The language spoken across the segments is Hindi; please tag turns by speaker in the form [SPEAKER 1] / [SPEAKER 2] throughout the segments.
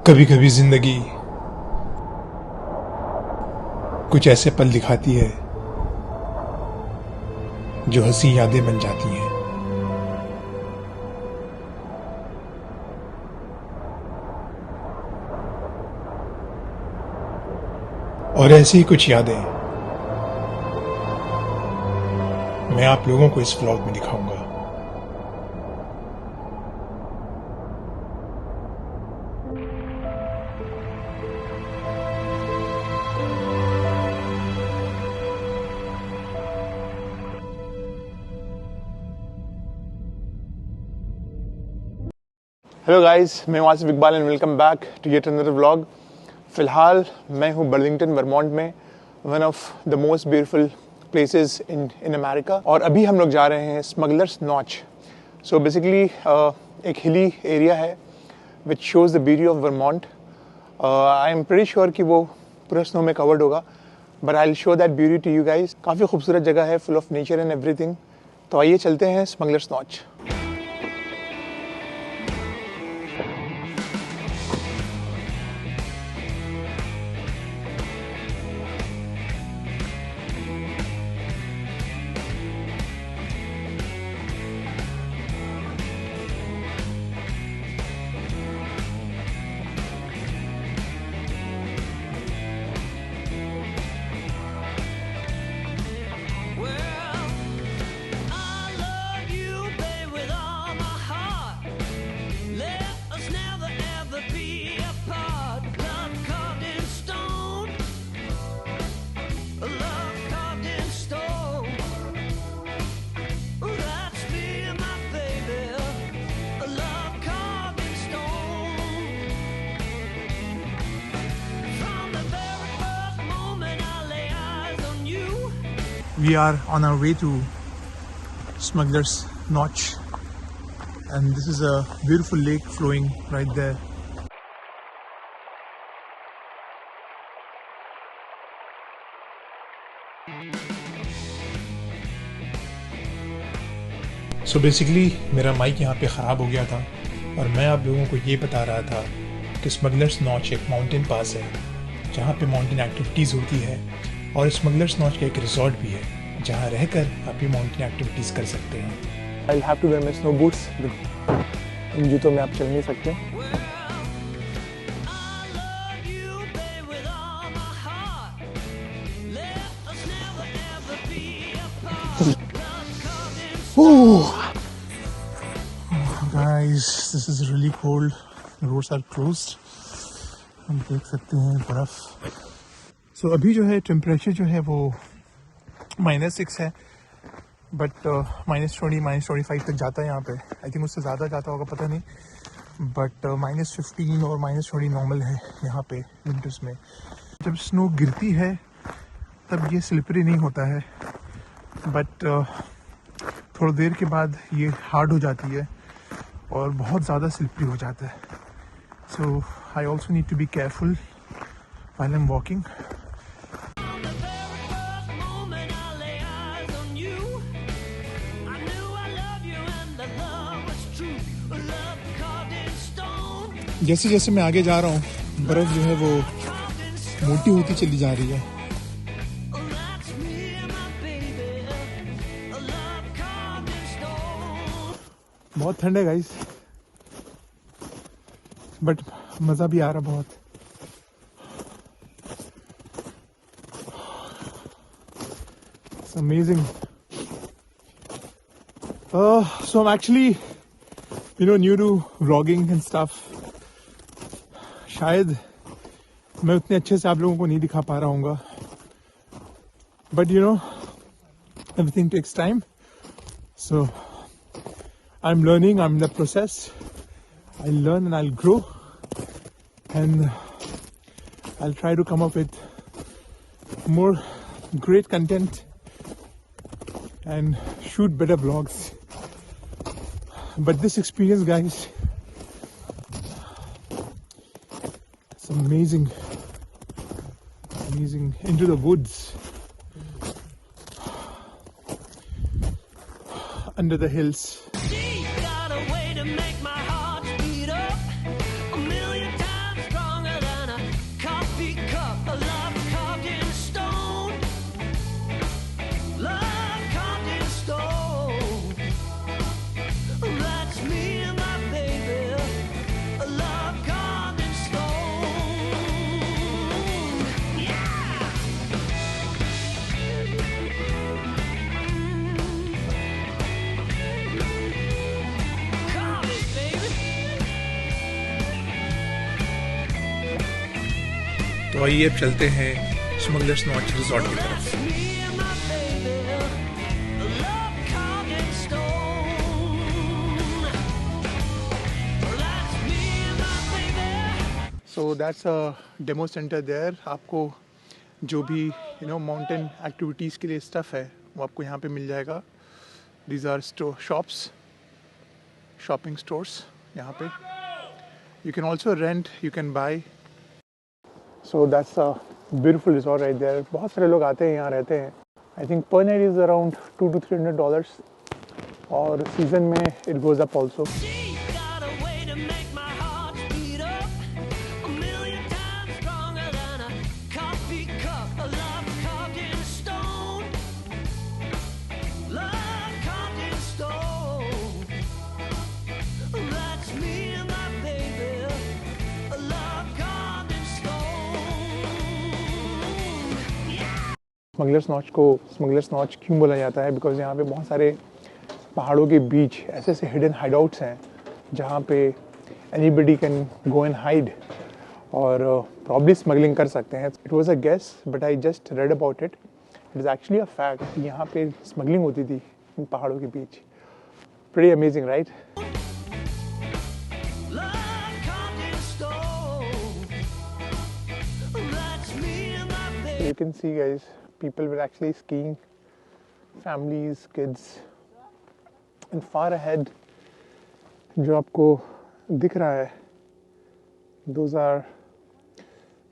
[SPEAKER 1] कभी कभी जिंदगी कुछ ऐसे पल दिखाती है जो हंसी यादें बन जाती हैं। और ऐसी ही कुछ यादें मैं आप लोगों को इस व्लॉग में दिखाऊंगा।
[SPEAKER 2] हेलो गाइस, मैं हूं Asif Iqbal and welcome back to yet another vlog. फ़िलहाल मैं हूं बर्लिंगटन वर्मोंट में, one of the most beautiful places in America. और अभी हम लोग जा रहे हैं स्मगलर्स नॉच। सो बेसिकली एक हिली एरिया है which shows the beauty of Vermont. I am pretty sure कि वो पूरा स्नो में कवर्ड होगा, but I will show that beauty to you guys. काफ़ी खूबसूरत जगह है, full of nature and everything. तो आइए चलते हैं Smugglers Notch.
[SPEAKER 1] We are on our way to Smuggler's Notch, and this is a beautiful lake flowing right there. So basically मेरा माइक यहाँ पे ख़राब हो गया था और मैं आप लोगों को ये बता रहा था कि स्मगलर्स नॉच एक माउंटेन पास है जहाँ पे माउंटेन एक्टिविटीज़ होती है, और स्मगलर्स नॉच का एक रिजॉर्ट भी है जहाँ रहकर आप ये माउंटेन एक्टिविटीज़ कर सकते हैं।
[SPEAKER 2] I'll have to wear my snow boots. इन जूतों में आप चल नहीं सकते।
[SPEAKER 1] Guys, this is really cold. Roads are closed. हम देख सकते हैं बर्फ। So अभी जो है टेम्परेचर जो है वो -6 है, बट -20 -25 तक जाता है यहाँ पे। आई थिंक उससे ज़्यादा जाता होगा, पता नहीं, बट -15 और -20 नॉर्मल है यहाँ पे विंटर्स में। जब स्नो गिरती है तब ये स्लिपरी नहीं होता है, बट थोड़ी देर के बाद ये हार्ड हो जाती है और बहुत ज़्यादा स्लिपरी हो जाता है। So I also need to be careful while I am walking. जैसे जैसे मैं आगे जा रहा हूँ बर्फ़ जो है वो मोटी होती चली जा रही है। बहुत ठंड है गाइस, बट मज़ा भी आ रहा बहुत। It's amazing. So I'm actually, new to vlogging and stuff. शायद मैं उतने अच्छे से आप लोगों को नहीं दिखा पा रहा हूँगा, but everything takes time. So I'm learning, I'm in the process. I'll learn and I'll grow, and I'll try to come up with more great content and shoot better vlogs. But this experience, guys, it's amazing. Into the woods, under the hills. तो आइए अब चलते हैं स्मगलर्स नॉच रिजॉर्ट की तरफ।
[SPEAKER 2] So that's a demo centre there. आपको जो भी माउंटेन एक्टिविटीज़ के लिए स्टफ़ है वो आपको यहाँ पे मिल जाएगा। दीज आर शॉपिंग स्टोर्स यहाँ पे। You can also rent, you can buy. So that's a beautiful resort right there. बहुत सारे लोग आते हैं, यहाँ रहते हैं। I think per night is around $200 to $300 और सीज़न में it goes up also. Smugglers Notch को स्मगलर्स नॉच क्यों बोला जाता है? बिकॉज यहाँ पे बहुत सारे पहाड़ों के बीच ऐसे ऐसे हिडन हाइडआउट्स हैं जहाँ पे anybody can go and hide और प्रॉब्ली स्मगलिंग कर सकते हैं। It was a guess but I just read about it. It is actually a fact. यहाँ पे स्मगलिंग होती थी इन पहाड़ों के बीच। Pretty amazing right? You can see guys, people were actually skiing, families, kids, and far ahead जो आपको दिख रहा है those are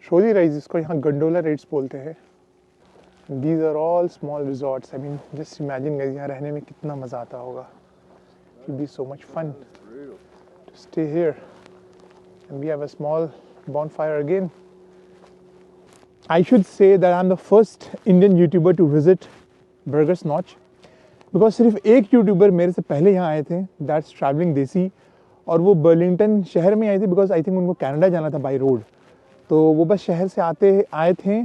[SPEAKER 2] trolley rides, जिसको यहाँ गंडोला राइड्स बोलते हैं। These are all small resorts. I mean, just imagine guys, यहाँ रहने में कितना मज़ा आता होगा। It will be so much fun to stay here, and we have a small bonfire again. I should say that I'm the first Indian YouTuber to visit Burgers Notch because सिर्फ एक यूट्यूबर मेरे से पहले यहाँ आए थे, that's ट्रैवलिंग देसी, और वो बर्लिंगटन शहर में आए थे बिकॉज आई थिंक उनको कनाडा जाना था बाई रोड। तो वो बस शहर से आए थे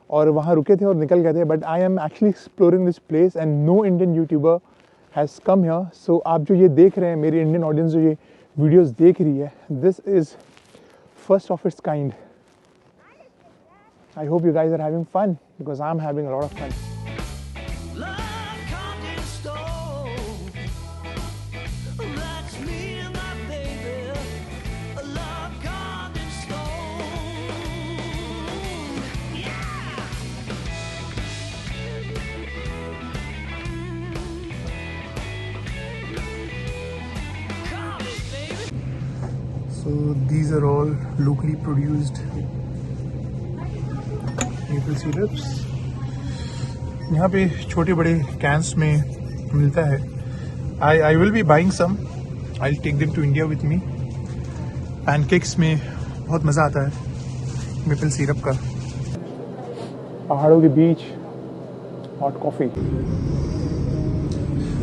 [SPEAKER 2] और वहाँ रुके थे और निकल गए थे। But I am actually exploring this place and no Indian YouTuber has come here. So आप जो ये देख रहे हैं, मेरी इंडियन ऑडियंस जो ये वीडियोस देख रही है, this is first of its kind. I hope you guys are having fun because I'm having a lot of fun. So these are all locally produced maple syrups। यहाँ पे छोटे बड़े कैंस में मिलता है। I will be buying some. I'll take them to India with me. Pancakes में बहुत मज़ा आता है मेपल सिरप का। पहाड़ों के बीच hot coffee.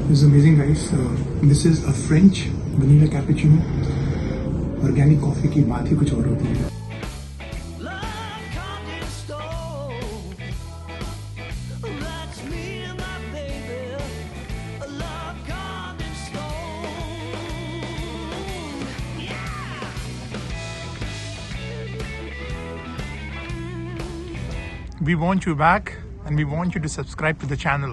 [SPEAKER 2] This is amazing guys. This is a French vanilla cappuccino. Organic coffee की बात ही कुछ और होती है। We want you back and we want you to subscribe to the channel.